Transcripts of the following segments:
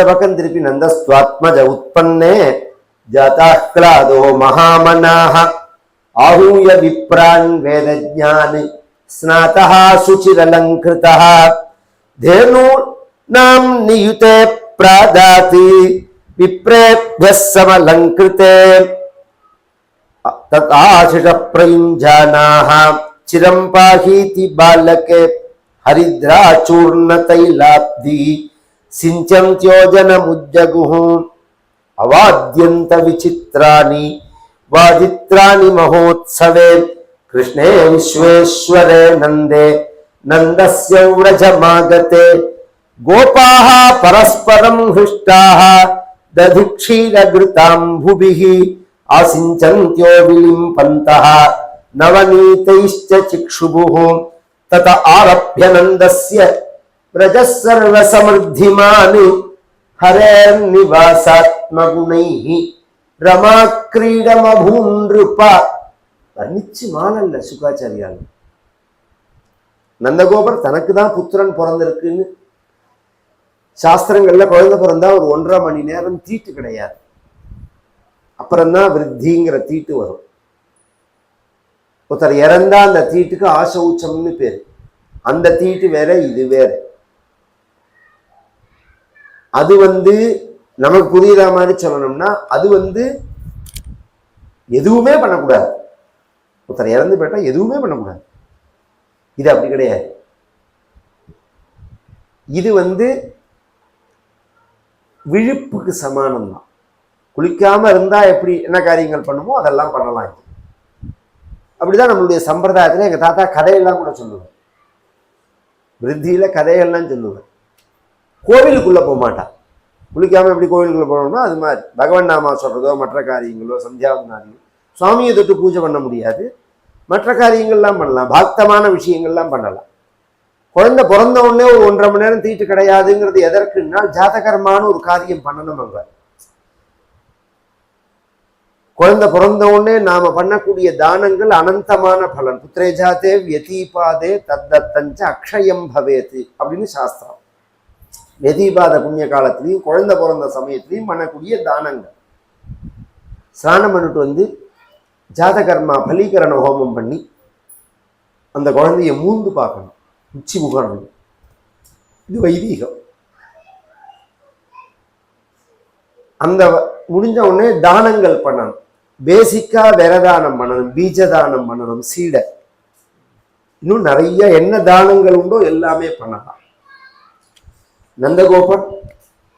பக்கம் திருப்பி நந்தஸ்வாத்மஜ உற்பன்னே ஜாதாக்லாதோ மகாமனாஹ ஆஹூய விப்ரான் வேதஜ்ஞான் ஸ்நாதஹ சுச்சிரலங்கிருதஹ தேனு நாம் நியுதே பிராதாதி விப்ரேभ्यः समलङ्कृते तदाशिष प्रयुञ्जानाः चिरं पाहीति बालके हरिद्राचूर्णतैलाब्धि सिञ्चन्त्योजनमुज्जगुः अवाद्यन्त विचित्राणि वादित्राणि महोत्सवे कृष्णे विश्वेश्वरे नन्दे नन्दस्य व्रजमागते गोपाः परस्परं हृष्टाः दधिक्षीरघृताम्भुभिः आसिञ्चन्त्यो विलिम्पन्तः नवनीतैश्च चिक्षुभुः तत आरभ्य नन्दस्य व्रजः सर्वसमृद्धिमान् हरेर्निवासात्मगुणैः रमाक्रीडमभूनृप வர்ணிச்சு மானல்ல சுகாச்சாரியால். நந்தகோபர் தனக்கு தான் புத்திரன் பிறந்திருக்குன்னு சாஸ்திரங்கள்ல குழந்தை பிறந்தா ஒரு 1.5 மணி நேரம் தீட்டு கிடையாது, அப்புறம்தான் விருத்திங்கிற தீட்டு வரும். ஒருத்தர் இறந்தா அந்த தீட்டுக்கு ஆசௌச்சம்னு பேரு. அந்த தீட்டு வேற, இது வேற. அது நமக்கு புரியுற மாதிரி சொல்லணும்னா அது எதுவுமே பண்ணக்கூடாது. ஒருத்தர் இறந்து போயிட்டா எதுவுமே பண்ணக்கூடாது. இது அப்படி கிடையாது. இது விழிப்புக்கு சமானம் தான். குளிக்காம இருந்தா எப்படி என்ன காரியங்கள் பண்ணுமோ அதெல்லாம் பண்ணலாம். அப்படிதான் நம்மளுடைய சம்பிரதாயத்துல எங்க தாத்தா கதையெல்லாம் கூட சொல்லுவார். விருத்தியில கதைகள்லாம் சொல்லுவார். கோவிலுக்குள்ள போக மாட்டான். குளிக்காம எப்படி கோவிலுக்குள்ள போனோம்னா அது மாதிரி பகவன் நாமா சொல்றதோ மற்ற காரியங்களோ சந்தியாவந்தனாதிகளோ சுவாமியை தொட்டு பூஜை பண்ண முடியாது. மற்ற காரியங்கள்லாம் பண்ணலாம், பாக்தமான விஷயங்கள்லாம் பண்ணலாம். குழந்தை பிறந்த உடனே ஒரு 1.5 மணி நேரம் தீட்டு கிடையாதுங்கிறது எதற்குன்னா ஜாதகர்மான ஒரு காரியம் பண்ணணும். அங்க குழந்தை பிறந்த உடனே நாம பண்ணக்கூடிய தானங்கள் அனந்தமான பலன். புத்திரேஜாதே வியதீபாதே தத்தஞ்ச அக்ஷயம் பவேத்து அப்படின்னு சாஸ்திரம். வியதீபாத புண்ணிய காலத்திலையும் குழந்தை பிறந்த சமயத்திலையும் பண்ணக்கூடிய தானங்கள். ஸ்நானம் பண்ணிட்டு ஜாதகர்மா பலீகரண ஹோமம் பண்ணி அந்த குழந்தைய மூந்து பார்க்கணும், உச்சி முகணும். இது வைதீகம். அந்த முடிஞ்ச உடனே தானங்கள் பண்ணணும். பேசிக்கா விரதானம் பண்ணணும், பீஜதானம் பண்ணணும், சீடை, இன்னும் நிறைய என்ன தானங்கள் உண்டோ எல்லாமே பண்ணலாம். நந்தகோபன்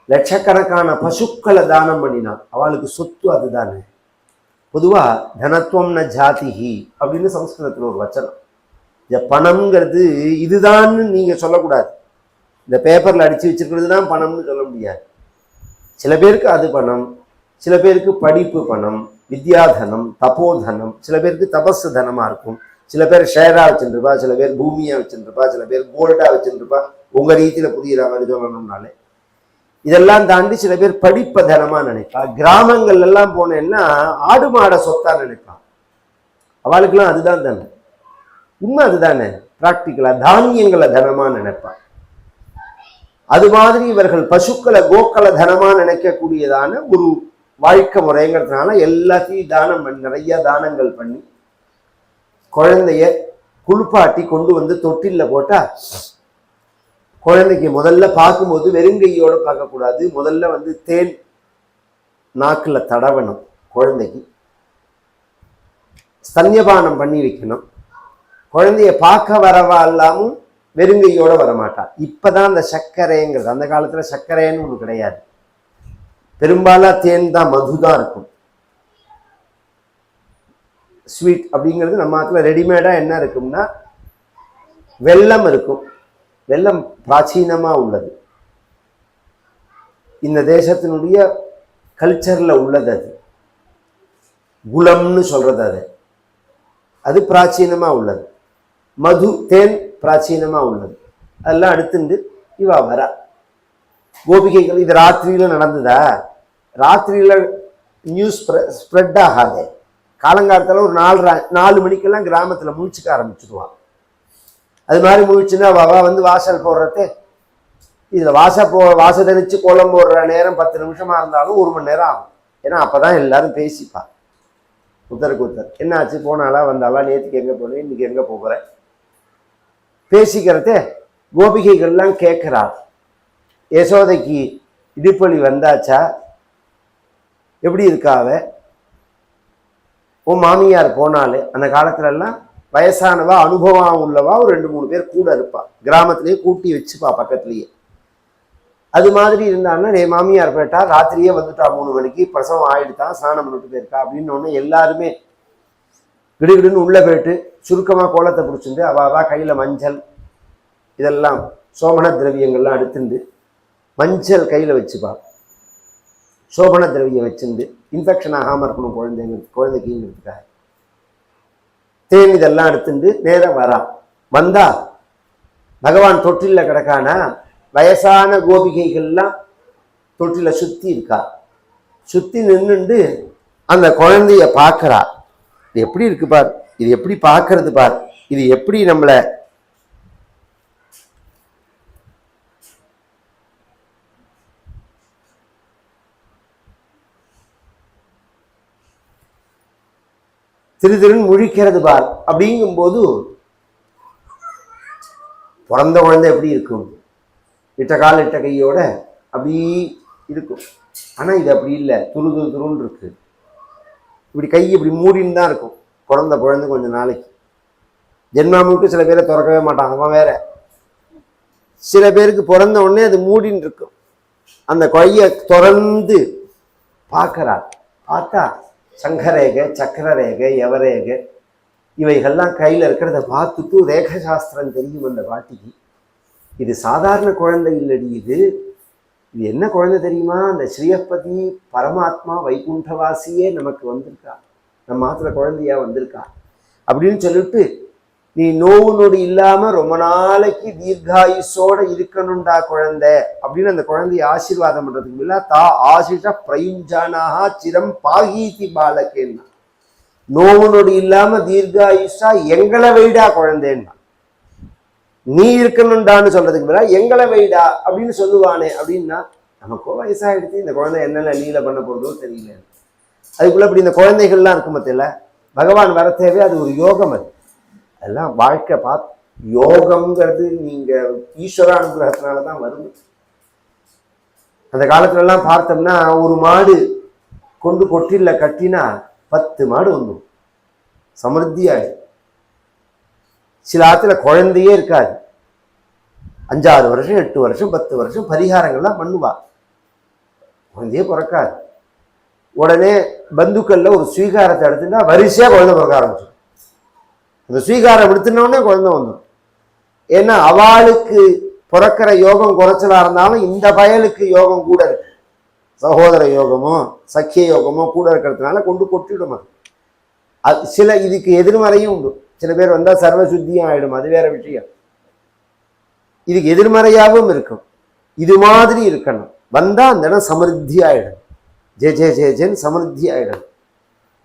லட்சக்கணக்கான பசுக்களை தானம் பண்ணினான். அவளுக்கு சொத்து அதுதானே. பொதுவா தனத்துவம் ந ஜாதிஹி அப்படின்னு சம்ஸ்கிருதத்தில் ஒரு வச்சனம். இந்த பணம்ங்கிறது இதுதான்னு நீங்க சொல்லக்கூடாது. இந்த பேப்பர்ல அடிச்சு வச்சிருக்கிறது தான் பணம்னு சொல்ல முடியாது. சில பேருக்கு அது பணம், சில பேருக்கு படிப்பு பணம், வித்யாதனம், தபோதனம், சில பேருக்கு தபஸ் தனமா இருக்கும், சில பேர் ஷேரா வச்சுருப்பா, சில பேர் பூமியா வச்சுருப்பா, சில பேர் கோல்டா வச்சுருப்பா. உங்க ரீதியில புரியுற மாதிரி சொல்லணும்னாலே இதெல்லாம் தாண்டி சில பேர் படிப்ப தனமா நினைப்பா. கிராமங்கள் எல்லாம் போனேன்னா ஆடு மாட சொத்தா நினைப்பா. அவளுக்கெல்லாம் அதுதான் தானே உண்மை. அதுதானே பிராக்டிக்கலா தானியங்களை தனமா நினைப்பா. அது மாதிரி இவர்கள் பசுக்களை கோக்களை தனமா நினைக்கக்கூடியதான ஒரு வாழ்க்கை முறைங்கிறதுனால எல்லாத்தையும் தானம் பண்ணி நிறைய தானங்கள் பண்ணி குழந்தைய குளிப்பாட்டி கொண்டு தொட்டில்ல போட்டா குழந்தைக்கு முதல்ல பார்க்கும்போது வெறுங்கையோட பார்க்கக்கூடாது. முதல்ல தேன் நாக்குல தடவணும். குழந்தைக்கு ஸ்தன்யபானம் பண்ணி வைக்கணும். குழந்தைய பார்க்க வரவா இல்லாமல் வெறுங்கையோட வரமாட்டா. இப்பதான் அந்த சர்க்கரைங்கிறது, அந்த காலத்துல சர்க்கரைன்னு ஒண்ணு கிடையாது. பெரும்பாலும் தேன் தான், மது தான் இருக்கும். ஸ்வீட் அப்படிங்கிறது நம்ம ஆத்துல ரெடிமேடா என்ன இருக்கும்னா வெல்லம் இருக்கும். வெல்லம் பிராச்சீனமா உள்ளது. இந்த தேசத்தினுடைய கல்ச்சர்ல உள்ளது. அது குலம்னு சொல்றது. அது பிராச்சீனமா உள்ளது. மது தேன் பிராச்சீனமா உள்ளது. அதெல்லாம் அடுத்துண்டு இவா வரா கோபிகைகள். இது ராத்திரியில நடந்ததா? ராத்திரியில நியூஸ் ஸ்ப்ரெட் ஆகாதே. காலங்காலத்தில் ஒரு 4 மணிக்கெல்லாம் கிராமத்துல முழிச்சுக்க ஆரம்பிச்சுடுவான். அது மாதிரி முழிச்சுன்னா அவ வாசல் போடுறதே இதில் வாச தெளித்து கோலம் போடுற நேரம் 10 நிமிஷமாக இருந்தாலும் 1 மணி நேரம் ஆகும். ஏன்னா அப்போ தான் எல்லாரும் பேசிப்பா. ஒருத்தருக்கு ஒருத்தர் என்னாச்சு, போனாலா வந்தாலா, நேற்றுக்கு எங்கே போனேன், இன்னைக்கு எங்கே போகிறேன், பேசிக்கிறதே கோபிகைகள்லாம் கேட்குறாள். யசோதைக்கு இடுப்பலி வந்தாச்சா, எப்படி இருக்காவ, உன் மாமியார் போனாலே. அந்த காலத்துலலாம் வயசானவா அனுபவம் உள்ளவா ஒரு 2-3 பேர் கூட இருப்பா, கிராமத்திலேயே கூட்டி வச்சுப்பா பக்கத்துலேயே. அது மாதிரி இருந்தாங்கன்னா, என் மாமியார் போயிட்டா ராத்திரியே வந்துட்டா 3 மணிக்கு, பிரசவம் ஆயிடுதான், ஸ்நானம் பண்ணிட்டு போயிருக்கா அப்படின்னு ஒன்று எல்லாருமே கிடுகிடுன்னு உள்ளே போயிட்டு சுருக்கமாக கோலத்தை பிடிச்சிட்டு அவா கையில் மஞ்சள் இதெல்லாம் சோமன திரவியங்கள்லாம் எடுத்துட்டு மஞ்சள் கையில் வச்சுப்பா. சோபன திரவியம் வச்சுருந்து இன்ஃபெக்ஷன் ஆகாமல் இருக்கணும் குழந்தைக்குங்கிறதுக்காக. தேன் இதெல்லாம் எடுத்துட்டு நேரம் வந்தா பகவான் தொட்டிலில் கிடக்கானா, வயசான கோபிகைகள்லாம் தொட்டில சுற்றி இருக்கா. சுற்றி நின்றுண்டு அந்த குழந்தைய பார்க்கறா. இது எப்படி இருக்கு பார், இது எப்படி பார்க்கறது பார், இது எப்படி நம்மளை திருன்னு முழிக்கிறது பார். அப்படிங்கும்போது பிறந்த குழந்தை எப்படி இருக்கும், இட்ட கால் இட்ட கையோட அப்படி இருக்கும். ஆனால் இது அப்படி இல்லை, துருன்னு இருக்கு. இப்படி கை இப்படி மூடின்னு தான் இருக்கும். குழந்தை கொஞ்சம் நாளைக்கு ஜென்மாமுக்கு சில பேரை திறக்கவே மாட்டான், அவன் வேற. சில பேருக்கு பிறந்த உடனே அது மூடின்னு இருக்கும். அந்த கையை திறந்து பார்க்கறாள். பார்த்தா சங்கரேகை, சக்கரரேகை, யவரேகை இவைகள்லாம் கையில் இருக்கிறத பார்த்துட்டு ரேக சாஸ்திரம் தெரியும் அந்த பாட்டிக்கு. இது சாதாரண குழந்தை இல்லடி, இது என்ன குழந்தை தெரியுமா, அந்த ஸ்ரீஹப்பதி பரமாத்மா வைகுண்டவாசியே நமக்கு வந்திருக்கா, நம்ம மாத்திர குழந்தையா வந்திருக்கா அப்படின்னு சொல்லிட்டு, நீ நோவு நொடி இல்லாம ரொம்ப நாளைக்கு தீர்காயுசோட இருக்கணும்டா குழந்தை அப்படின்னு அந்த குழந்தைய ஆசீர்வாதம் பண்றதுக்கு இல்ல, தா ஆசிஷ பிரயுஞ்சானாக சிரம் பாகீதி பாலக்கேன்னா, நோவு நொடி இல்லாம தீர்காயுஷா எங்களை வைடா குழந்தைன்னா, நீ இருக்கணும்டான்னு சொல்றதுக்கு பதிலா எங்களை வைடா அப்படின்னு சொல்லுவானே. அப்படின்னா நமக்கோ வயசாகிடுச்சு, இந்த குழந்தை என்னென்ன லீல பண்ண போறதோ தெரியல. அதுக்குள்ள இப்படி இந்த குழந்தைகள்லாம் இருக்கும் மத்தியில பகவான் வர தேவை, அது ஒரு யோகம். அதெல்லாம் வாழ்க்கை யோகம்ங்கிறது நீங்க ஈஸ்வர அனுகிரகத்தினாலதான் வருது. அந்த காலத்துல எல்லாம் பார்த்தோம்னா ஒரு மாடு கொண்டு கொட்டில கட்டினா 10 மாடு வந்துடும், சமிருத்தியாயிடும். சில ஆத்துல குழந்தையே இருக்காது, 5-6 வருஷம் 8 வருஷம் 10 வருஷம் பரிகாரங்கள்லாம் பண்ணுவா, குழந்தையே பிறக்காது. உடனே பந்துக்கள்ல ஒரு ஸ்வீகாரத்தை எடுத்துட்டா வரிசையா குழந்தை பிறக்க ஆரம்பிச்சிடும். அந்த ஸ்வீகாரம் எடுத்துனோடனே குழந்தை வந்துடும். ஏன்னா அவளுக்கு பிறக்கிற யோகம் குறைச்சலா இருந்தாலும் இந்த பயலுக்கு யோகம் கூட இருக்கு, சகோதர யோகமோ சக்கிய யோகமோ கூட இருக்கிறதுனால கொண்டு கொட்டிடும். அது சில இதுக்கு எதிர்மறையும் உண்டு. சில பேர் வந்தா சர்வ சுத்தியும் ஆயிடும், அது வேற விஷயம். இதுக்கு எதிர்மறையாகவும் இருக்கும். இது மாதிரி இருக்கணும், வந்தா அந்த இடம் சமிருத்தி ஆயிடும், ஜென் சமிருத்தி ஆயிடும்.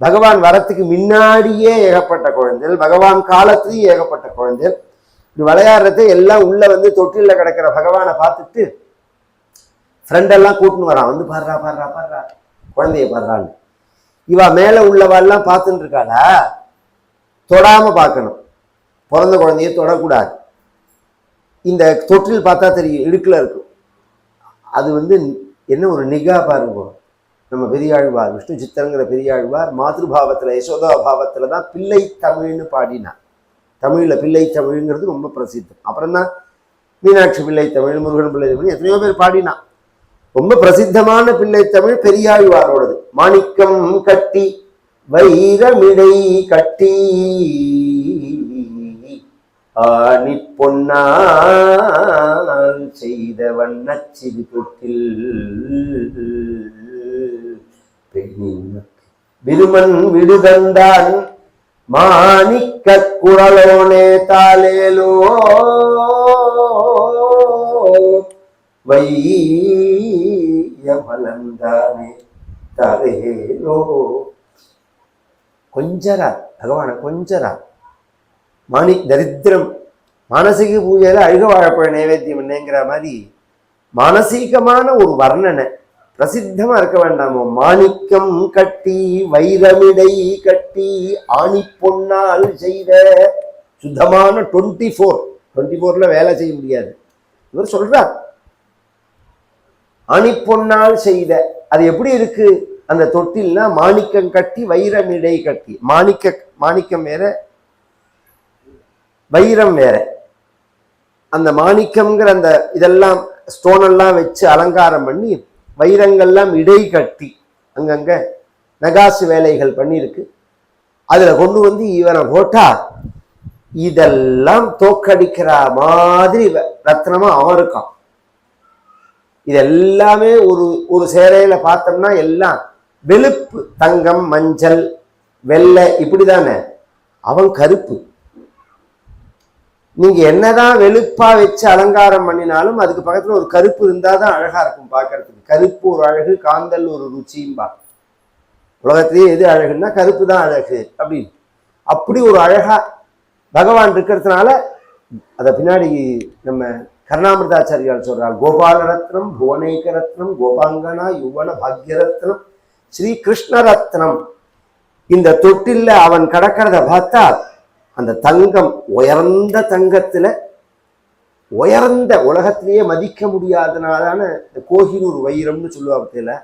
பகவான் வரத்துக்கு முன்னாடியே ஏகப்பட்ட குழந்தைகள், பகவான் காலத்திலேயே ஏகப்பட்ட குழந்தைகள் இப்படி விளையாடுறதை எல்லாம் உள்ள வந்து தொட்டில கிடக்கிற பகவானை பார்த்துட்டு ஃப்ரெண்டெல்லாம் கூட்டின்னு வரான், வந்து பாடுறா குழந்தைய பாடுறான்னு. இவா மேல உள்ளவாள்லாம் பார்த்துட்டு இருக்காளா, தொடாம பார்க்கணும், பிறந்த குழந்தைய தொடக்கூடாது. இந்த தொட்டில் பார்த்தா தெரியும், இடுக்குல இருக்கும். அது வந்து என்ன ஒரு நிகா பாருங்க. நம்ம பெரியாழ்வார் விஷ்ணு சித்தருங்கிற பெரியாழ்வார் மாதృபாவத்துல யசோதா பாவத்துல தான் பிள்ளை தமிழ்னு பாடினார். தமிழ்ல பிள்ளை தமிழ்ங்கிறது ரொம்ப பிரசித்தம். அப்புறம் தான் மீனாட்சி பிள்ளை தமிழ், முருகன் பிள்ளை தமிழ் எத்தனையோ பேர் பாடினான். ரொம்ப பிரசித்தமான பிள்ளை தமிழ் பெரியாழ்வாரோடது. மாணிக்கம் கட்டி வைரமிடை கட்டி ஆணி பொன்னால் செய்த வண்ணச்சிறு தொட்டில் விருமன் விடுதந்தான் மாணிக்க குழலோனே தாலேலோ வையமலந்தானே தாலேலோ. கொஞ்சரா பகவான கொஞ்சரா. தரித்திரம் மானசிக பூஜையில அழுக வாழைப்பழ நைவேத்தியம் என்னங்கிற மாதிரி மானசீகமான ஒரு வர்ணனை பிரசித்தமா இருக்க வேண்டாமோ. மாணிக்கம் கட்டி வைரமிடை கட்டி ஆணி பொன்னால் செய்த சுத்தமான 24 வேலை செய்ய முடியாது. இவர் சொல்றார் ஆணி பொன்னால் செய்த. அது எப்படி இருக்கு அந்த தொட்டில்னா, மாணிக்கம் கட்டி வைரமிடை கட்டி. மாணிக்கம் வேற, வைரம் வேற. அந்த மாணிக்கம்ங்கிற அந்த இதெல்லாம் ஸ்டோன் எல்லாம் வச்சு அலங்காரம் பண்ணி, வைரங்கள்லாம் இடை கட்டி அங்கங்க நகாசு வேலைகள் பண்ணியிருக்கு. அதுல கொண்டு வந்து இவரை போட்டா இதெல்லாம் தோக்கடிக்கிற மாதிரி ரத்னமா அவன் இருக்கான். இதெல்லாமே ஒரு சேரையில பார்த்தோம்னா எல்லாம் வெளுப்பு, தங்கம், மஞ்சள், வெள்ளை, இப்படிதானே. அவன் கருப்பு. நீங்க என்னதான் வெளுப்பா வச்சு அலங்காரம் பண்ணினாலும் அதுக்கு பக்கத்துல ஒரு கருப்பு இருந்தாதான் அழகா இருக்கும் பார்க்கறதுக்கு. கருப்பு ஒரு அழகு, காந்தல் ஒரு ருச்சியும்பா. உலகத்திலேயே எது அழகுன்னா கருப்பு தான் அழகு அப்படின்னு. அப்படி ஒரு அழகா பகவான் இருக்கிறதுனால அதை பின்னாடி நம்ம கருணாமிர்தாச்சாரியால் சொல்றார், கோபால ரத்னம், புவனேக ரத்னம், கோபாங்கனா யுவன பாக்யரத்னம், ஸ்ரீ கிருஷ்ண ரத்னம். இந்த தொட்டில்ல அவன் கடக்கிறத பார்த்தா அந்த தங்கம் உயர்ந்த தங்கத்துல, உயர்ந்த உலகத்திலேயே மதிக்க முடியாதனாலான கோஹினூர் வைரம்னு சொல்லுவாங்க.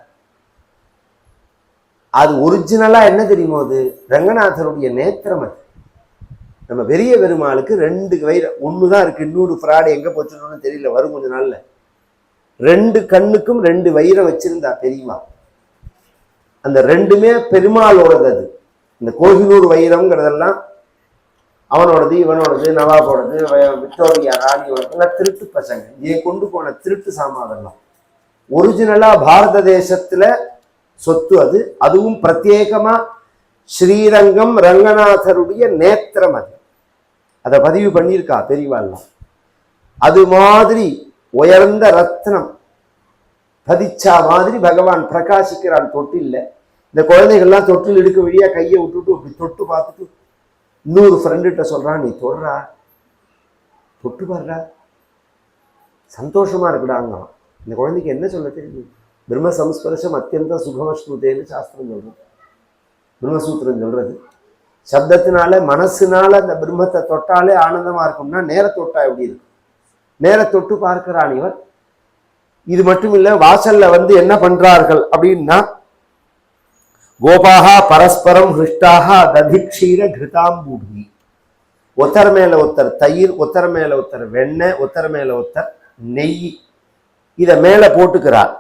அது ஒரிஜினலா என்ன தெரியுமோ, அது ரங்கநாதருடைய நேத்திரம். அது நம்ம பெரிய பெருமாளுக்கு 2 வைரம், ஒண்ணுதான் இருக்கு, இன்னொரு ஃப்ராடு எங்க போச்சுன்னு தெரியல, வரும் கொஞ்ச நாள்ல. 2 கண்ணுக்கும் 2 வைரம் வச்சிருந்தா பெரியமா. அந்த 2மே பெருமாளோடது. அது இந்த கோஹினூர் வைரம்ங்கிறதெல்லாம் அவனோடது, இவனோடது, நவாபோடது, விக்டோரியா ராணியோடது, திருட்டு பசங்க ஏன் கொண்டு போன திருட்டு சாமானெல்லாம். ஒரிஜினலா பாரத தேசத்துல சொத்து அது. அதுவும் பிரத்யேகமா ஸ்ரீரங்கம் ரங்கநாதருடைய நேத்திரம். அது அதை பதிவு பண்ணியிருக்கா பெரியவாள்லாம். அது மாதிரி உயர்ந்த ரத்னம் பதிச்சா மாதிரி பகவான் பிரகாசிக்கிறான் தொட்டில்ல. இந்த குழந்தைகள்லாம் தொட்டில் எடுக்க வழியா கையை விட்டுட்டு அப்படி தொட்டு பார்த்துட்டு இன்னொரு ஃப்ரெண்டுகிட்ட சொல்றான், நீ தொடுறா, தொட்டு பாடுறா, சந்தோஷமா இருக்குடாங்க. இந்த குழந்தைக்கு என்ன சொல்ல தெரியும்? பிரம்ம சம்ஸ்பர்ஷம் அத்தியந்த சுகமஸ்னுதேன்னு சாஸ்திரம் சொல்றோம். பிரம்மசூத்திரம் சொல்றது. சப்தத்தினால மனசுனால அந்த பிரம்மத்தை தொட்டாலே ஆனந்தமா இருக்கும்னா நேர தொட்டா எப்படி இருக்கும்? நேர தொட்டு பார்க்கிறான் இவன். இது மட்டும் இல்ல, வாசல்ல வந்து என்ன பண்றார்கள் அப்படின்னா, கோபாகா பரஸ்பரம் ஹிருஷ்டாக ததிக்ஷீர கிருதாம்பூடி. ஒத்தர் மேல ஒத்தர் தயிர், ஒத்தர் மேல ஒத்தர் வெண்ணெய், ஒத்தர் மேல ஒத்தர் நெய், இத மேல போட்டுக்கிறார்.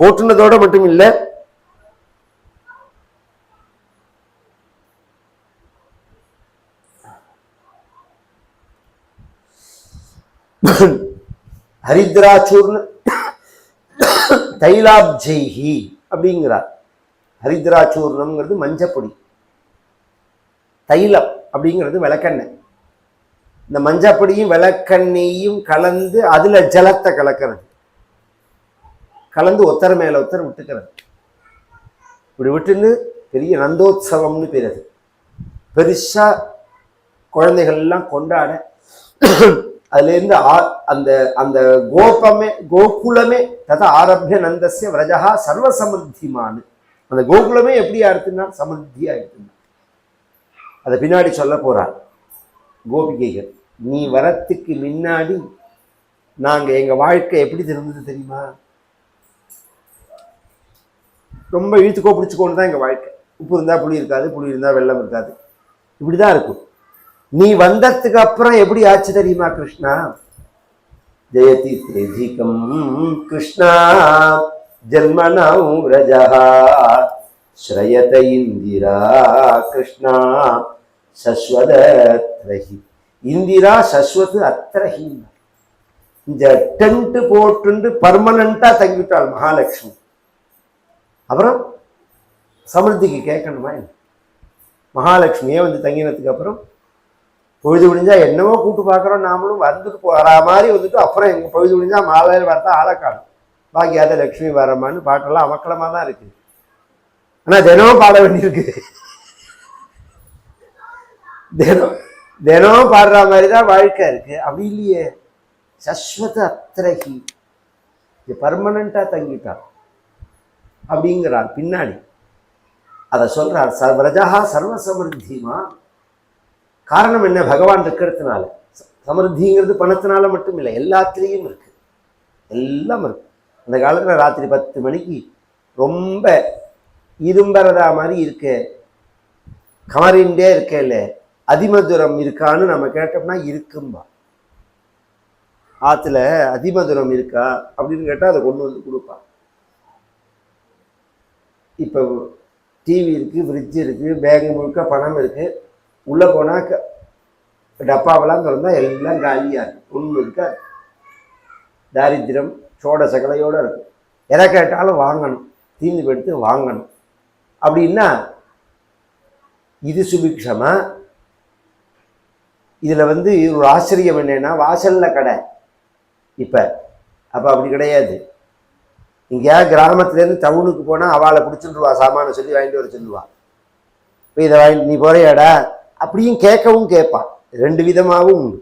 போட்டுனதோட மட்டும் இல்ல, ஹரித்ராச்சூர்ண தைலாப்ஜெய்ஹி அப்படிங்கிறார். ஹரித்ராச்சூர்ணம்ங்கிறது மஞ்சப்பொடி, தைலம் அப்படிங்கிறது விளக்கெண்ணெய். இந்த மஞ்சப்பொடியும் விளக்கெண்ணையும் கலந்து அதுல ஜலத்தை கலக்கிறது, கலந்து ஒத்தர மேல ஒத்தர் விட்டுக்கிறது. இப்படி விட்டுன்னு பெரிய நந்தோத்சவம்னு பேர். அது பெருசா குழந்தைகள் எல்லாம் கொண்டாட, அதுல இருந்து அந்த அந்த கோகுலமே ததா ஆரம்பிய நந்தஸ்ய விரஜா சர்வ சமர்த்திமானு. அந்த கோகுலமே எப்படியா இருக்குன்னா சமர்த்தியா இருக்குன்னா. அதை பின்னாடி சொல்ல போறார் கோபிகைகள். நீ வரத்துக்கு முன்னாடி நாங்க எங்க வாழ்க்கை எப்படி இருந்தது தெரியுமா? ரொம்ப இழுத்துக்கோ பிடிச்சுக்கோன்னு தான் எங்க வாழ்க்கை. உப்பு இருந்தா புளி இருக்காது, புளி இருந்தா வெள்ளம் இருக்காது, இப்படிதான் இருக்கும். நீ வந்ததுக்கு அப்புறம் எப்படி ஆச்சு தெரியுமா கிருஷ்ணா? ஜெயதி தேஜிகம் கிருஷ்ணா ஜன்மனௌ ரஜஹா ஸ்ரயத இந்திரா கிருஷ்ணா சஸ்வத அத்ரஹி. இந்திரா சஸ்வத் அத்ரஹி. இந்த டென்ட் போட்டு பர்மனண்டா தங்கிவிட்டாள் மகாலட்சுமி. அப்புறம் சமிருத்திக்கு கேட்கணுமா? மகாலட்சுமியே வந்து தங்கினதுக்கு அப்புறம் பொழுது முடிஞ்சா என்னவோ கூட்டு பார்க்குறோம், நாமளும் வந்துட்டு போகிற மாதிரி வந்துட்டு அப்புறம் எங்கள் பொழுது முடிஞ்சா மாலையில் பார்த்தா ஆளை காணும். பாக்கியாத லட்சுமி வரமான்னு பாட்டெல்லாம் அமக்கலமாக தான் இருக்கு. ஆனால் தினமும் பாட வேண்டியிருக்கு. தினம் பாடுற மாதிரி தான் வாழ்க்கை இருக்கு. அப்படி இல்லையே. சஸ்வத அத்திரகி. பர்மனண்டா தங்கிட்டார் அப்படிங்கிறார் பின்னாடி. அதை சொல்றார், விரஜா சர்வ சமிருத்திமா. காரணம் என்ன? பகவான் இருக்கிறதுனால. சமிருத்திங்கிறது பணத்தினால மட்டும் இல்லை, எல்லாத்திலையும் இருக்கு, எல்லாம் இருக்கு. அந்த காலத்துல ராத்திரி 10 மணிக்கு ரொம்ப இரும்பறதா மாதிரி இருக்க, கமரிண்டே இருக்கல, அதிமதுரம் இருக்கான்னு நம்ம கேட்டோம்னா இருக்கும்பா. ஆத்துல அதிமதுரம் இருக்கா அப்படின்னு கேட்டா அதை கொண்டு வந்து கொடுப்பா. இப்போ டிவி இருக்கு, ஃப்ரிட்ஜ் இருக்கு, பேங்க் முழுக்க பணம் இருக்கு, உள்ள போனா டப்பாவெல்லாம் திறந்தா எல்லாம் காலியா இருக்கு, ஒண்ணு இருக்கா. தாரித்திரம் சோட சகலையோட இருக்கு. எதை கேட்டாலும் வாங்கணும், தீர்ந்து எடுத்து வாங்கணும். அப்படின்னா இது சுபிக்ஷமா? இதுல ஒரு ஆச்சரியம் என்னன்னா, வாசல்ல கடை இப்ப அப்ப அப்படி கிடையாது. இங்கேயா கிராமத்துலேருந்து டவுனுக்கு போனால் அவளை பிடிச்சிட்டுருவா, சாமானை சொல்லி வாங்கிட்டு வர சொல்லுவா. இப்போ இதை வாங்கி நீ போறியாடா அப்படியும் கேட்கவும் கேட்பான். 2 விதமாகவும் உண்டு.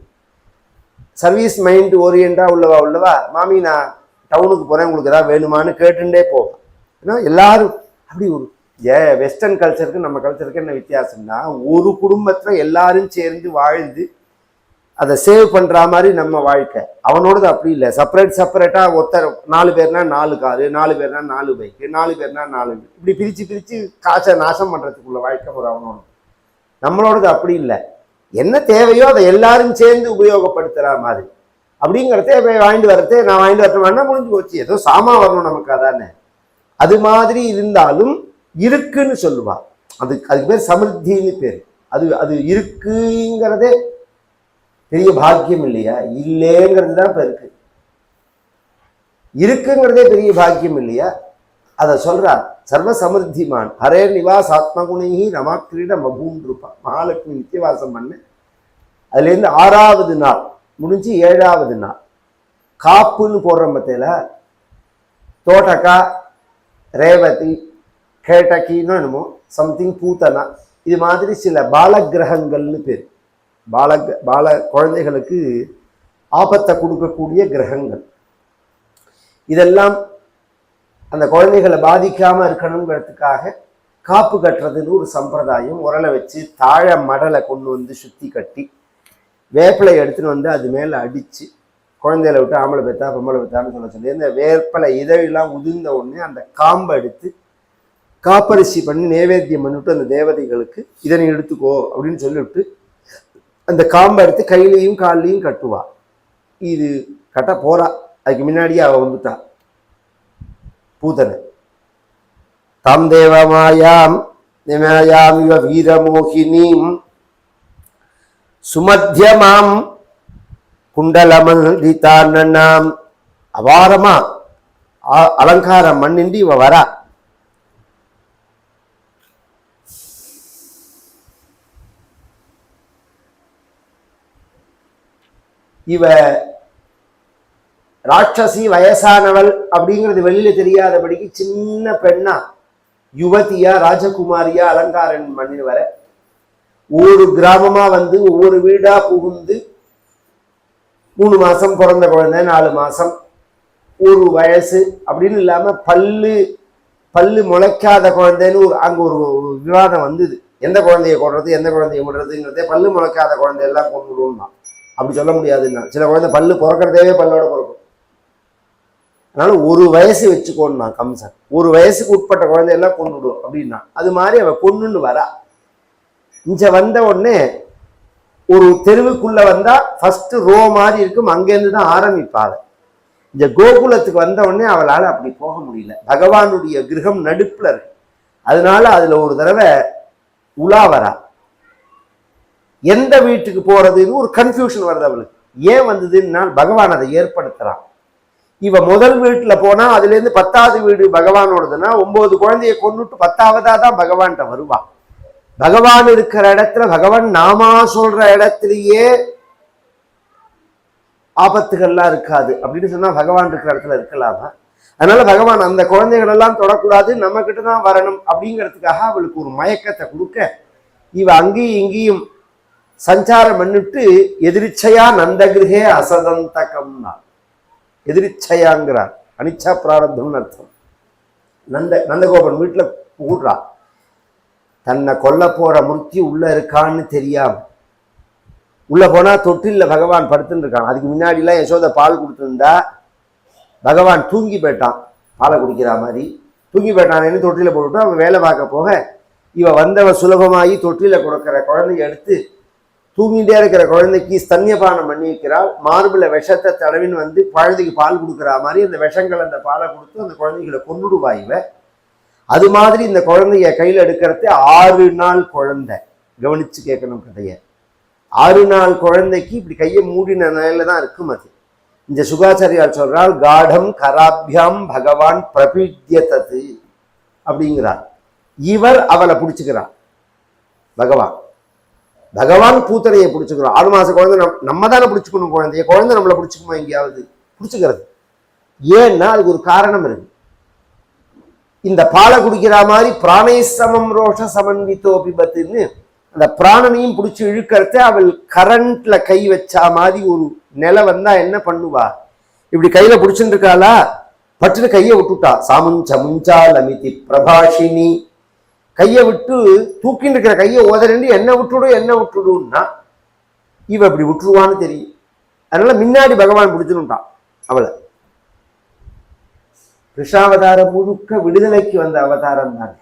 சர்வீஸ் மைண்ட் ஓரியண்டா உள்ளவா மாமி நான் டவுனுக்கு போகிறேன், உங்களுக்கு ஏதாவது வேணுமான்னு கேட்டுட்டே போவான். ஏன்னா எல்லாரும் அப்படி வெஸ்டர்ன் கல்ச்சருக்கு நம்ம கல்ச்சருக்கு என்ன வித்தியாசம்னா, ஒரு குடும்பத்தில் எல்லாரும் சேர்ந்து வாழ்ந்து அதை சேவ் பண்ணுற மாதிரி நம்ம வாழ்க்கை. அவனோடது அப்படி இல்லை, செப்பரேட்டாக ஒருத்தர் 4 பேர்னா 4 காரு, 4 பேர்னா 4 பைக்கு, 4 பேர்னா 4 இப்படி பிரித்து காசை நாசம் பண்ணுறதுக்குள்ள வாழ்க்கை ஒரு அவனோட. நம்மளோடது அப்படி இல்லை, என்ன தேவையோ அதை எல்லாரும் சேர்ந்து உபயோகப்படுத்துகிற மாதிரி. அப்படிங்கிறதே வாங்கிட்டு வரதே நான் வாங்கிட்டு வரட்டோம்னா முடிஞ்சு போச்சு, ஏதோ சாமா வரணும் நமக்கு அதானே. அது மாதிரி இருந்தாலும் இருக்குன்னு சொல்லுவா. அதுக்கு பேர் சமிருத்தின்னு பேர். அது இருக்குங்கிறதே பெரிய பாக்கியம் இல்லையா? இல்லைங்கிறது தான் இப்போ இருக்கு. இருக்குங்கிறதே பெரிய பாக்கியம் இல்லையா? அதை சொல்றார். சர்வ சமிருத்திமான் ஹரே நிவாஸ் ஆத்மகுணி ரமாக்கிரீட மபூன் இருப்பான். மகாலட்சுமி நித்தியவாசம் பண்ண அதுலேருந்து 6வது நாள் முடிஞ்சு 7வது நாள் காப்புன்னு போடுற மத்தியில தோட்டக்கா, ரேவதி, கேட்டக்கின்னு என்னமோ சம்திங், பூத்தனா, இது மாதிரி சில பாலகிரகங்கள்னு பேர். பால குழந்தைகளுக்கு ஆபத்தை கொடுக்கக்கூடிய கிரகங்கள். இதெல்லாம் அந்த குழந்தைகளை பாதிக்காம இருக்கணுங்கிறதுக்காக காப்பு கட்டுறதுன்னு ஒரு சம்பிரதாயம். உரலை வச்சு தாழை மடலை கொண்டு வந்து சுத்தி கட்டி வேப்பிலை எடுத்துன்னு வந்து அது மேலே அடித்து குழந்தைகளை விட்டு ஆம்பளை பெத்தா பொம்பளை பெத்தான்னு சொல்லி அந்த வேப்பிலை இதழெல்லாம் உதிர்ந்த உடனே அந்த காம்பை எடுத்து காப்பரிசி பண்ணி நைவேத்தியம் பண்ணிவிட்டு அந்த தேவதைகளுக்கு இதனை எடுத்துக்கோ அப்படின்னு சொல்லிவிட்டு அந்த காம்பை எடுத்து கையிலையும் கால்லையும் கட்டுவா. இது கட்ட போறா, அதுக்கு முன்னாடியே அவ வந்துட்டா பூதனை. தாம் தேவமாயாம் நிமாயாம் இவ வீரமோகினீம் சுமத்தியமாம் குண்டலமல்திதான்னாம். அபாரமா அலங்காரம் மண்ணின்றி இவ வரா. இவ ராட்சசி, வயசானவள் அப்படிங்கிறது வெளியில தெரியாதபடிக்கு சின்ன பெண்ணா, யுவதியா, ராஜகுமாரியா அலங்காரம் பண்ணி வர ஒவ்வொரு கிராமமா ஒவ்வொரு வீடா புகுந்து 3 மாசம் பிறந்த குழந்தை, 4 மாசம், 1 வயசு அப்படின்னு இல்லாம பல்லு முளைக்காத குழந்தைன்னு அங்க ஒரு விவாதம் வந்தது. எந்த குழந்தைய கொள்றது, எந்த குழந்தைய விடுறதுங்கிறதே. பல்லு முளைக்காத குழந்தை எல்லாம் கொண்டுடுவோம்னா அப்படி சொல்ல முடியாதுன்னா, சில குழந்தை பல்லு பிறக்கிறதே பல்லோட பிறக்கும். அதனால 1 வயசு வச்சுக்கோன்னா கம்சன், 1 வயசுக்கு உட்பட்ட குழந்தையெல்லாம் கொண்டுடும் அப்படின்னா. அது மாதிரி அவ பொண்ணுன்னு வரா. இங்க வந்த உடனே ஒரு தெருவுக்குள்ள வந்தா ஃபர்ஸ்ட் ரோ மாதிரி இருக்கும், அங்கேருந்து தான் ஆரம்பிப்பாங்க. இந்த கோகுலத்துக்கு வந்த உடனே அவளால் அப்படி போக முடியல. பகவானுடைய கிரகம் நடுப்புல இருக்கு, அதனால அதுல ஒரு தடவை உலா வரா. எந்த வீட்டுக்கு போறதுன்னு ஒரு கன்ஃபியூஷன் வருது அவளுக்கு. ஏன் வந்ததுன்னா பகவான் அதை ஏற்படுத்துறான். இவ முதல் வீட்டுல போனா அதுல இருந்து 10வது வீடு பகவானோடதுன்னா 9 குழந்தைய கொண்டுட்டு 10வதா தான் பகவான்கிட்ட வருவான். பகவான் இருக்கிற இடத்துல, பகவான் நாமா சொல்ற இடத்துலயே ஆபத்துகள்லாம் இருக்காது அப்படின்னு சொன்னா பகவான் இருக்கிற இடத்துல இருக்கலாமா? அதனால பகவான் அந்த குழந்தைகள் எல்லாம் தொடக்கூடாது, நம்ம கிட்ட தான் வரணும் அப்படிங்கிறதுக்காக அவளுக்கு ஒரு மயக்கத்தை கொடுக்க இவ அங்கேயும் இங்கேயும் சஞ்சாரம் பண்ணிட்டு எதிர்ச்சையா நந்தகிரகே அசதந்தகம்னா, எதிர்ச்சையாங்கிறார். அனிச்சா பிராரப்தம்னு அர்த்தம். நந்தகோபன் வீட்டுல கூடுறா, தன்னை கொல்ல போற முருத்தி உள்ள இருக்கான்னு தெரியாம உள்ள போனா தொட்டில்ல பகவான் படுத்துன்னு இருக்கான். அதுக்கு முன்னாடி எல்லாம் யசோதை பால் கொடுத்துருந்தா பகவான் தூங்கி போயிட்டான், பாலை குடிக்கிற மாதிரி தூங்கி போயிட்டான். தொட்டில போட்டுட்டு அவன் வேலை பார்க்க போக இவ வந்தவ சுலபமாகி தொட்டில கொடுக்கிற குழந்தைய எடுத்து தூங்கிட்டே இருக்கிற குழந்தைக்கு ஸ்தன்யபானம் பண்ணி வைக்கிறாள். மார்பில் விஷத்தை தடவின்னு வந்து குழந்தைக்கு பால் கொடுக்குற மாதிரி அந்த விஷங்கள் அந்த பாலை கொடுத்து அந்த குழந்தைகளை கொண்டுடுவா இவ. அது மாதிரி இந்த குழந்தைய கையில் எடுக்கிறது 6 நாள் குழந்தை. கவனிச்சு கேட்கணும் கதையை. 6 நாள் குழந்தைக்கு இப்படி கையை மூடின நிலையில தான் இருக்கும். அது இந்த சுகாச்சாரியால் சொல்றால் காடம் கராபியாம் பகவான் பிரபீட்யதது அப்படிங்கிறார். இவர் அவளை பிடிச்சுக்கிறார். பகவான் பூத்தனையை பிடிச்சுக்கிறோம். 6 மாச குழந்தை நம்ம தானே பிடிச்சுக்கணும் குழந்தைய. குழந்தை நம்மளை பிடிச்சுக்குமா எங்கேயாவது? பிடிச்சுக்கிறது. ஏன்னா அதுக்கு ஒரு காரணம் இருக்கு. இந்த பாலை குடிக்கிற மாதிரி பிராணை சமம் ரோஷ சமன்வித்தோ பிபத்துன்னு அந்த பிராணனையும் பிடிச்சி இழுக்கிறத அவள் கரண்ட்ல கை வச்சா மாதிரி ஒரு நிலை வந்தா என்ன பண்ணுவா? இப்படி கையில பிடிச்சுட்டு இருக்காளா, பட்டுன்னு கையை விட்டுட்டா. சாமுஞ்ச முஞ்சாலமிதி பிரபாஷினி, கையை விட்டு தூக்கின்னு இருக்கிற கையை ஓதரண்டி என்ன விட்டுடுன்னா இவ இப்படி விட்டுருவான்னு தெரியும். அதனால முன்னாடி பகவான் பிடிச்சுட்டான் அவளை. கிருஷ்ணாவதாரம் முழுக்க விடுதலைக்கு வந்த அவதாரம் தானே,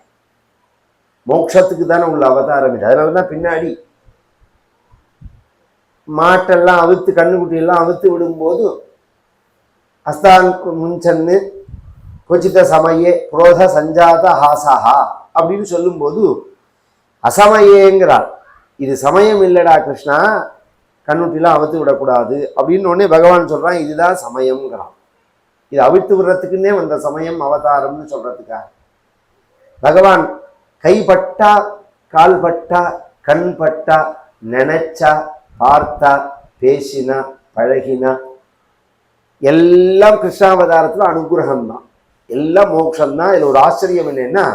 மோட்சத்துக்கு தானே உள்ள அவதாரம் இது. அதனாலதான் பின்னாடி மாட்டெல்லாம் அவித்து கண்ணுக்குட்டி எல்லாம் அவித்து விடும்போது அஸ்தான் முன்சன்னு கொச்சித்த சமயே புரோத சஞ்சாத ஹாசஹா அப்படின்னு சொல்லும்போது அசமயேங்கிறார். இது சமயம் இல்லடா கிருஷ்ணா, கண்ணுட்டிலாம் அவித்து விடக்கூடாது அப்படின்னு உடனே பகவான் சொல்றான் இதுதான் சமயம்ங்கிறான். இது அவிழ்த்து விடுறதுக்குன்னே வந்த சமயம் அவதாரம்னு சொல்றதுக்காக. பகவான் கைப்பட்டா கால் பட்டா கண் பட்டா நினைச்சா பார்த்தா பேசினா பழகினா எல்லாம் கிருஷ்ணாவதாரத்துல அனுகிரகம் தான், எல்லாம் மோட்சம்தான். இதுல ஒரு ஆச்சரியம் என்னன்னா,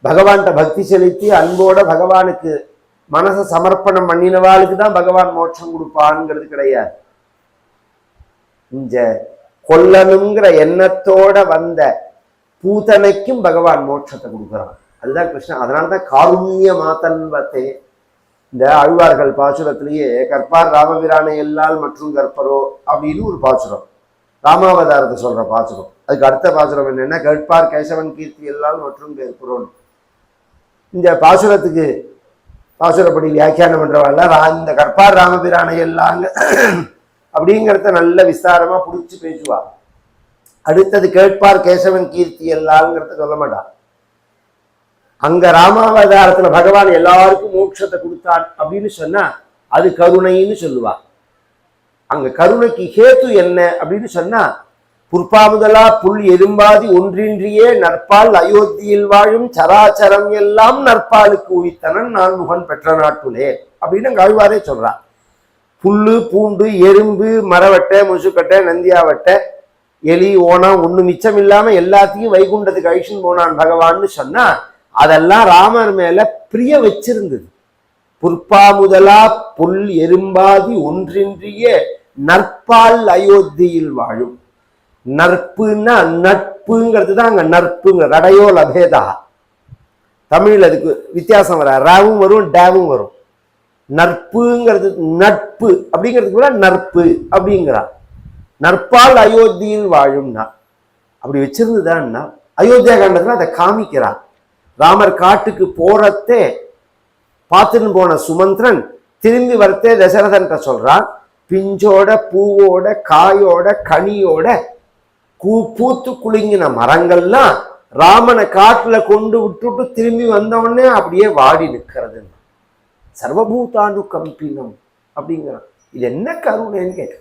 பகவான்கிட்ட பக்தி செலுத்தி அன்போட பகவானுக்கு மனசை சமர்ப்பணம் பண்ணினவாளுக்கு தான் பகவான் மோட்சம் கொடுப்பான்ங்கிறது கிடையாது. இந்த கொல்லனுங்கிற எண்ணத்தோட வந்த பூதனைக்கும் பகவான் மோட்சத்தை கொடுக்குறான். அதுதான் கிருஷ்ணன். அதனால்தான் காருண்ய மாதன்பத்தே. இந்த ஆழ்வார்கள் பாசுரத்திலேயே கற்பார் ராமபிரானை எல்லால் மற்றும் கற்பரோ அப்படின்னு ஒரு பாசுரம், ராமாவதாரத்தை சொல்ற பாசுரம். அதுக்கு அடுத்த பாசுரம் என்னன்னா கற்பார் கேசவன் கீர்த்தி எல்லால் மற்றும் கற்பரோன்னு. இந்த பாசுரத்துக்கு பாசுரப்படி வியாக்கியானம் பண்றவாள் இந்த கற்பார் ராமபிரானை எல்லாங்க அப்படிங்கிறத நல்ல விஸ்தாரமா புடிச்சு பேசுவா. அடுத்தது கேட்பார் கேசவன் கீர்த்தி எல்லாங்கிறத சொல்ல மாட்டான். அங்க ராமாவதாரத்துல பகவான் எல்லாருக்கும் மோட்சத்தை கொடுத்தான் அப்படின்னு சொன்னா அது கருணைன்னு சொல்லுவா. அங்க கருணைக்கு ஹேத்து என்ன அப்படின்னு சொன்னா, புற்பாமுதலா புல் எறும்பாதி ஒன்றின்றியே நற்பால் அயோத்தியில் வாழும் சராச்சரம் எல்லாம் நற்பாலுக்கு உயித்தனன் நான் முகன் பெற்ற நாட்டுலே அப்படின்னு அங்க ஆழ்வாரே சொல்றான். புல்லு பூண்டு எறும்பு மரவட்டை முசுக்கட்டை நந்தியாவட்டை எலி ஓணம் ஒண்ணு மிச்சம் இல்லாம எல்லாத்தையும் வைகுண்டத்துக்கு அழிச்சுன்னு போனான் பகவான்னு சொன்னா அதெல்லாம் ராமர் மேல பிரிய வச்சிருந்தது. புற்பா முதலா புல் எறும்பாதி ஒன்றின்றிய நற்பால் அயோத்தியில் வாழும். நற்புன்னா நட்புங்கிறது தான் அங்க நட்புங்க. ரடையோ லபேதா, தமிழ் அதுக்கு வித்தியாசம் வர, ராவும் வரும் டேவும் வரும். நட்புங்கிறது நட்பு அப்படிங்கிறதுக்கு கூட நட்பு அப்படிங்கிறான். நற்பால் அயோத்தியில் வாழும்னா அப்படி வச்சிருந்துதான்னா அயோத்தியா காண்டத்துல அதை காமிக்கிறான். ராமர் காட்டுக்கு போறதே பார்த்துன்னு போன சுமந்திரன் திரும்பி வரத்தே தசரதன்ட்ட சொல்றான், பிஞ்சோட பூவோட காயோட கனியோட பூத்து குலுங்கின மரங்கள்லாம் ராமனை காட்டுல கொண்டு விட்டுட்டு திரும்பி வந்தவொடனே அப்படியே வாடி நிற்கிறது. சர்வபூதானு கம்பினம் அப்படிங்கிறான். இது என்ன கருணைன்னு கேட்க.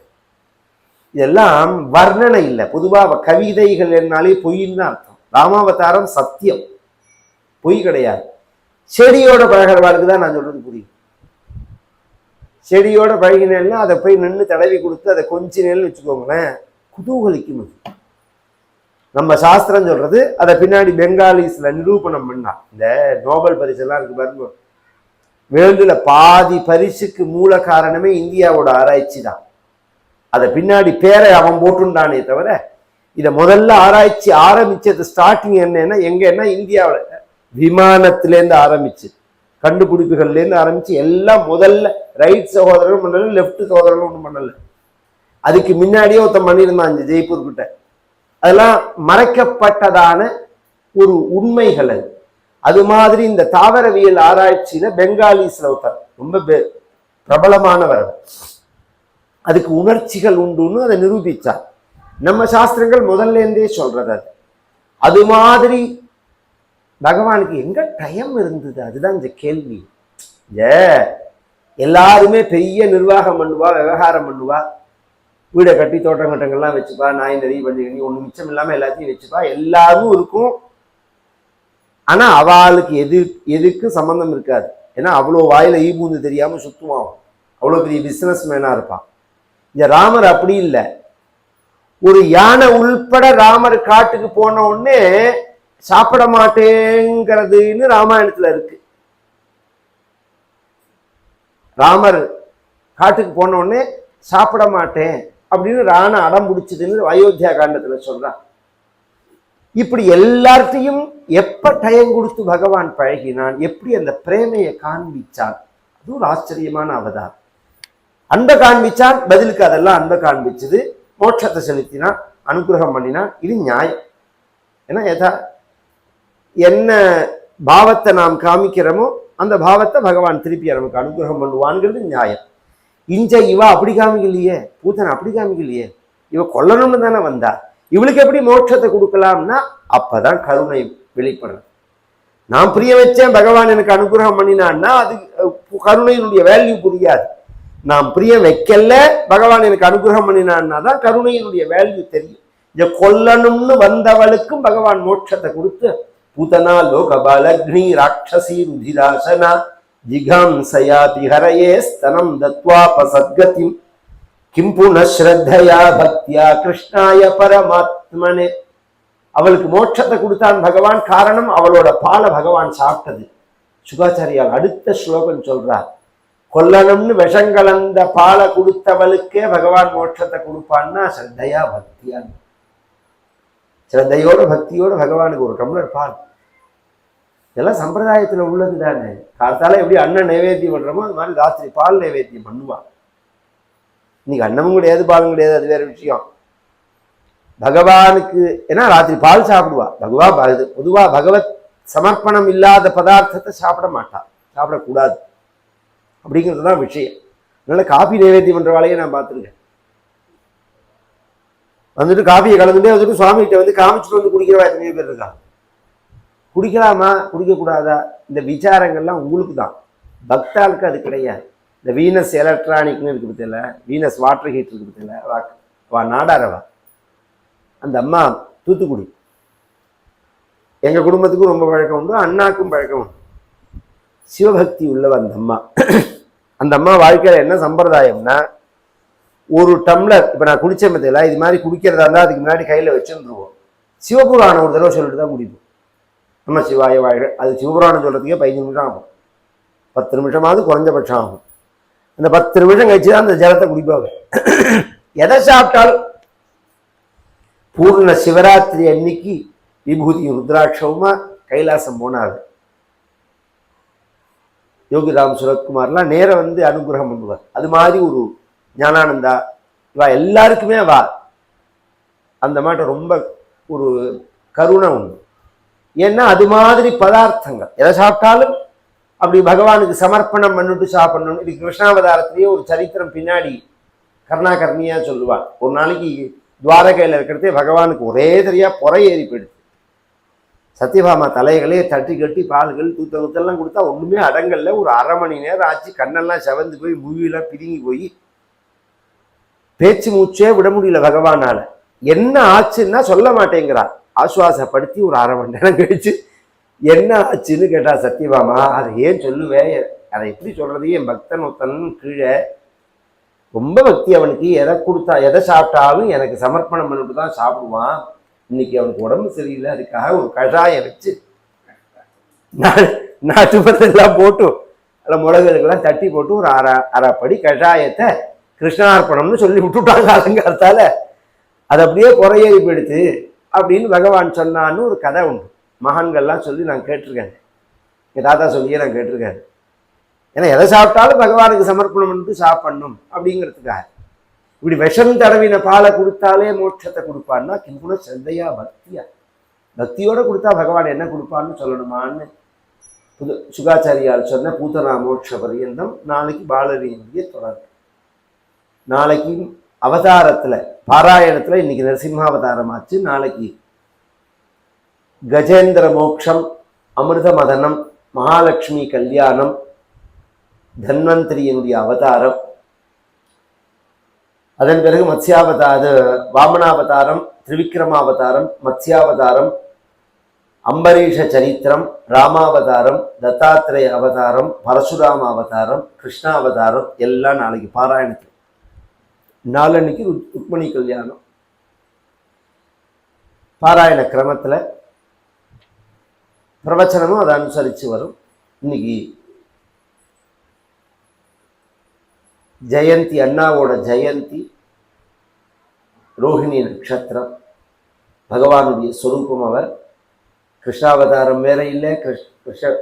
இதெல்லாம் வர்ணனை இல்லை, பொதுவாக கவிதைகள் என்னாலே பொய்ன்னு தான் அர்த்தம். ராமாவதாரம் சத்தியம், பொய் கிடையாது. செடியோட பழகிறவாளுக்கு தான் நான் சொல்றது புரியும். செடியோட பழகினேன்னா அதை போய் நின்று தடவி கொடுத்து அதை கொஞ்சினேன்னு வச்சுக்கோங்களேன், குதூகலிக்கும். நம்ம சாஸ்திரம் சொல்றது அதை பின்னாடி பெங்காலிஸ்ல நிரூபணம் பண்ணா. இந்த நோபல் பரிசு எல்லாம் இருக்கு பாருங்க, வேர்ல்டுல பாதி பரிசுக்கு மூல காரணமே இந்தியாவோட ஆராய்ச்சி தான். அதை பின்னாடி பேரை அவன் போட்டுண்டானே தவிர இதை முதல்ல ஆராய்ச்சி ஆரம்பிச்சது ஸ்டார்டிங் என்னன்னா எங்கன்னா இந்தியாவில் விமானத்திலேருந்து ஆரம்பிச்சு கண்டுபிடிப்புகள்லேருந்து ஆரம்பிச்சு எல்லாம் முதல்ல ரைட் சகோதரர்களும் பண்ணல, லெப்ட் சகோதரர்களும் ஒன்றும் பண்ணல. அதுக்கு முன்னாடியே ஒருத்தன் பண்ணியிருந்தான் ஜெய்ப்பூர் கிட்ட. அதெல்லாம் மறைக்கப்பட்டதான ஒரு உண்மைகள். அது மாதிரி இந்த தாவரவியல் ஆராய்ச்சியில பெங்காலிஸ்ல ஒருத்தர் ரொம்ப பிரபலமானவர், அதுக்கு உணர்ச்சிகள் உண்டுன்னு அதை நிரூபிச்சார். நம்ம சாஸ்திரங்கள் முதல்ல இருந்தே சொல்றது அது. அது மாதிரி பகவானுக்கு எங்க டைம் இருந்தது? அதுதான் இந்த கேள்வி. எல்லாருமே பெரிய நிர்வாகம் பண்ணுவா, விவகாரம் பண்ணுவா, வீடை கட்டி தோட்டம் கட்டங்கள்லாம் வச்சுப்பா, நாய் நெறி பண்ணி ஒண்ணு மிச்சம் இல்லாம எல்லாத்தையும் வச்சுப்பா, எல்லாரும் இருக்கும். ஆனா அவளுக்கு எதுக்கு சம்பந்தம் இருக்காது. ஏன்னா அவ்வளோ வாயில ஈபூந்து தெரியாம சுத்துவான், அவ்வளோ பெரிய பிசினஸ் மேனா இருப்பான். இந்த ராமர் அப்படி இல்லை. ஒரு யானை உள்பட ராமர் காட்டுக்கு போன உடனே சாப்பிட மாட்டேங்கிறதுன்னு ராமாயணத்துல இருக்கு. ராமர் காட்டுக்கு போன உடனே சாப்பிட மாட்டேன் அப்படின்னு ராண அடம் பிடிச்சதுன்னு அயோத்தியா காண்டத்துல சொல்றான். இப்படி எல்லார்ட்டையும் எப்ப டயம் கொடுத்து பகவான் பழகினான், எப்படி அந்த பிரேமையை காண்பிச்சான், அது ஒரு ஆச்சரியமான அவதாரம். அன்பை காண்பிச்சான், பதிலுக்கு அதெல்லாம் அன்பை காண்பிச்சது, மோட்சத்தை செலுத்தினான், அனுகிரகம் பண்ணினான். இது நியாயம். ஏன்னா என்ன பாவத்தை நாம் காமிக்கிறோமோ அந்த பாவத்தை பகவான் திருப்பி நமக்கு அனுகிரகம் பண்ணுவான்ங்கிறது நியாயம். இவ அப்படி காமிக்கலையே, பூத்தனை அப்படி காமிக்கலையே, இவ கொல்லணும்னு தானே வந்தா, இவளுக்கு எப்படி மோட்சத்தை கொடுக்கலாம்னா அப்பதான் கருணை வெளிப்படுறது. நான் புரிய வச்சேன், பகவான் எனக்கு அனுகிரகம் பண்ணினான்னா அது கருணையினுடைய வேல்யூ புரியாது. நாம் பிரிய வைக்கல, பகவான் எனக்கு அனுகிரகம் பண்ணினான்னா தான் கருணையினுடைய வேல்யூ தெரியும். இந்த கொல்லணும்னு வந்தவளுக்கும் பகவான் மோட்சத்தை கொடுத்து பூதனா லோகபாலக்னி ராட்சசி ருதிராசனா ஜிகாம்சயாதி ஹரயே ஸ்தனம் தத்வாபசத்கதிம் கிம் புனஸ்ரத்தயா பக்தியா கிருஷ்ணாய பரமாத்மனே. அவளுக்கு மோட்சத்தை கொடுத்தான் பகவான். காரணம் அவளோட பாலை பகவான் சாப்பிட்டது. சுகாச்சாரியால் அடுத்த ஸ்லோகம் சொல்றார், கொல்லணும்னு விஷங்கலந்த பாலை கொடுத்தவளுக்கே பகவான் மோட்சத்தை கொடுப்பான்னா ஸ்ரத்தையா பக்தியான். ஸ்ரத்தையோட பக்தியோட பகவானுக்கு ஒரு டம்ளர் பால், இதெல்லாம் சம்பிரதாயத்துல உள்ளது தானே. காலத்தால எப்படி அண்ணன் நைவேத்தியம் பண்றோமோ அது மாதிரி ராத்திரி பால் நைவேத்தியம் பண்ணுவான். இன்னைக்கு அன்னமும் கிடையாது, பாலும் கிடையாது, அது வேற விஷயம். பகவானுக்கு ஏன்னா ராத்திரி பால் சாப்பிடுவா. பொதுவா பகவத் சமர்ப்பணம் இல்லாத பதார்த்தத்தை சாப்பிட மாட்டான், சாப்பிடக்கூடாது அப்படிங்கிறது தான் விஷயம். அதனால காபி நைவேத்தியம் பண்ற வேலையை நான் பார்த்துருக்கேன். வந்துட்டு காபியை கலந்துட்டே வந்துட்டு சுவாமிகிட்ட வந்து காமிச்சுட்டு வந்து குடிக்கிறவா எத்தனையோ பேர் இருக்கா. குடிக்கலாமா குடிக்கக்கூடாதா இந்த விசாரங்கள்லாம் உங்களுக்கு தான், பக்தாளுக்கு அது கிடையாது. இந்த வீனஸ் எலக்ட்ரானிக்னு இருக்கு பத்தியில, வீனஸ் வாட்டர் ஹீட்டர் இருக்கு பத்தியில, வா நாடாரவா அந்த அம்மா தூத்துக்குடி, எங்க குடும்பத்துக்கும் ரொம்ப பழக்கம் உண்டு, அண்ணாக்கும் பழக்கம் உண்டு. சிவபக்தி உள்ளவ அந்த அம்மா. அந்த அம்மா வாழ்க்கையில என்ன சம்பிரதாயம்னா, ஒரு டம்ளர் இப்ப நான் குடிச்ச பத்தியில இது மாதிரி குடிக்கிறதா இருந்தா அதுக்கு முன்னாடி கையில வச்சுருவோம். சிவபுராணம் ஒரு தடவை சொல்லிட்டு தான் குடிப்போம். நம்ம சிவாய வாழ்க, அது சிவபுராணம் சொல்றதுக்கே 15 நிமிஷம் ஆகும், 10 நிமிஷமாவது குறைஞ்சபட்சம் ஆகும். அந்த 10 நிமிஷம் கழிச்சுதான் அந்த ஜலத்தை குடிப்பாங்க. எதை சாப்பிட்டாலும் பூர்ண சிவராத்திரி அன்னைக்கு விபூதி ருத்ராட்சமா கைலாசம் போனாரு. யோகிராம் சுரத்குமார்லாம் நேரம் வந்து அனுகிரகம் பண்ணுவார். அது மாதிரி ஒரு ஞானானந்தா இவா எல்லாருக்குமே வா அந்த மாட்ட ரொம்ப ஒரு கருணை உண்டு. ஏன்னா அது மாதிரி பதார்த்தங்கள் எதை சாப்பிட்டாலும் அப்படி பகவானுக்கு சமர்ப்பணம் பண்ணிட்டு சாப்பிடணும். இது கிருஷ்ணாவதாரத்திலேயே ஒரு சரித்திரம் பின்னாடி கர்ணாகர்ணியா சொல்லுவாள். ஒரு நாளைக்கு துவாரகையில் இருக்கிறதே பகவானுக்கு ஒரே தெரியா பொறை ஏறி போயிடுது. சத்யபாமா தலைகளே தட்டி கட்டி பால்கள் தூத்தெல்லாம் கொடுத்தா ஒண்ணுமே அடங்கல்ல. ஒரு அரை மணி நேரம் ஆச்சு, கண்ணெல்லாம் செவந்து போய் மூவிலாம் பிதுங்கி போய் பேச்சு மூச்சே விட முடியல பகவானால. என்ன ஆச்சுன்னா சொல்ல மாட்டேங்கிறார். ஆசுவாசப்படுத்தி ஒரு அரை மணி நேரம் கழிச்சு என்ன ஆச்சுன்னு கேட்டா சத்யபாமா, அதை ஏன் சொல்லுவேன், அதை எப்படி சொல்றது, என் பக்தன் ஒருத்தன் கீழே ரொம்ப பக்தி, அவனுக்கு எதை கொடுத்தா எதை சாப்பிட்டாலும் எனக்கு சமர்ப்பணம் பண்ணிட்டு தான் சாப்பிடுவான். இன்னைக்கு அவனுக்கு உடம்பு சரியில்லை, அதுக்காக ஒரு கஷாயம் வச்சு நாட்டு மருந்தெல்லாம் போட்டு அதில் மிளகுகளுக்கெல்லாம் தட்டி போட்டு ஒரு அரைப்படி கஷாயத்தை கிருஷ்ணார்ப்பணம்னு சொல்லி விட்டுட்டாங்க அலங்காரத்தால. அது அப்படியே குறையேறி போயிடுது அப்படின்னு பகவான் சொன்னான்னு ஒரு கதை உண்டு. மகான்கள்லாம் சொல்லி நான் கேட்டிருக்கேன், என் தாத்தா சொல்லியே நான் கேட்டிருக்கேன். ஏன்னா எதை சாப்பிட்டாலும் பகவானுக்கு சமர்ப்பணம் பண்ணிட்டு சாப்பிடணும் அப்படிங்கிறதுக்காக. இப்படி விஷம் தடவின பாலை கொடுத்தாலே மோட்சத்தை கொடுப்பான்னா கிங்குண சந்தையா பக்தியா, பக்தியோட கொடுத்தா பகவான் என்ன கொடுப்பான்னு சொல்லணுமான்னு சுகாச்சாரியால் சொன்ன பூத்தனா மோட்ச பரியந்தம் நாளைக்கு பாலரீந்திய தொடர்பு. நாளைக்கு அவதாரத்துல பாராயணத்துல இன்னைக்கு நரசிம்மாவதாரம் ஆச்சு. நாளைக்கு கஜேந்திர மோட்சம், அமிர்த மதனம், மகாலட்சுமி கல்யாணம், தன்வந்திரியினுடைய அவதாரம், அதன் பிறகு மத்ஸ்யாவதார வாமனாவதாரம், திரிவிக்ரமாவதாரம், மத்ஸ்யாவதாரம், அம்பரீஷ சரித்திரம், ராமாவதாரம், தத்தாத்திரேய அவதாரம், பரசுராம அவதாரம், கிருஷ்ணாவதாரம் எல்லாம் நாளைக்கு பாராயணத்தில். நாளன்னைக்கு ருக்மணி கல்யாணம். பாராயண கிரமத்தில் பிரவச்சனமும் அதை அனுசரித்து வரும். இன்னைக்கு ஜெயந்தி, அண்ணாவோட ஜெயந்தி, ரோஹிணி நட்சத்திரம், பகவானுடைய சொரூபம் அவர். கிருஷ்ணாவதாரம் வேற இல்லை,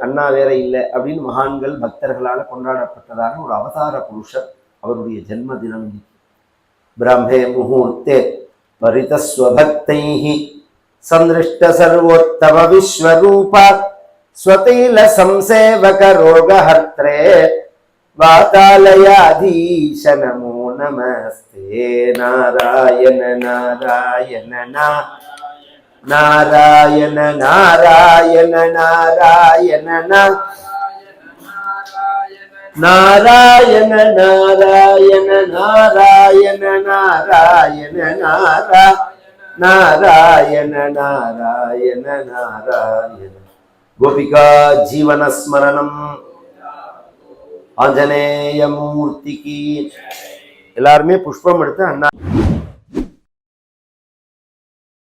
அண்ணா வேற இல்லை அப்படின்னு மகான்கள் பக்தர்களால் கொண்டாடப்பட்டதான ஒரு அவதார புருஷர். அவருடைய ஜென்மதினம் இன்னைக்கு. பிரம்மே முகூர்த்தே பரிதஸ்வபக்தைஹி சந்திருஷ்ட சர்வோத்தம விஸ்வரூப ஸ்வதைல சம்சேவக ரோகஹர்த்ரே வாதாலயாதீஷ நமோ நமஸ்தே. நாராயண நாராயண நாராயண நாராயண நாராயண நாராயண நாராயண நாராயண நாராயண நாராயண நாராயண நாராயண. கோபிகா ஜீவனஸ்மரணம். ஆஞ்சநேய மூர்த்திக்கு. எல்லாருமே புஷ்பம் எடுத்து அண்ணா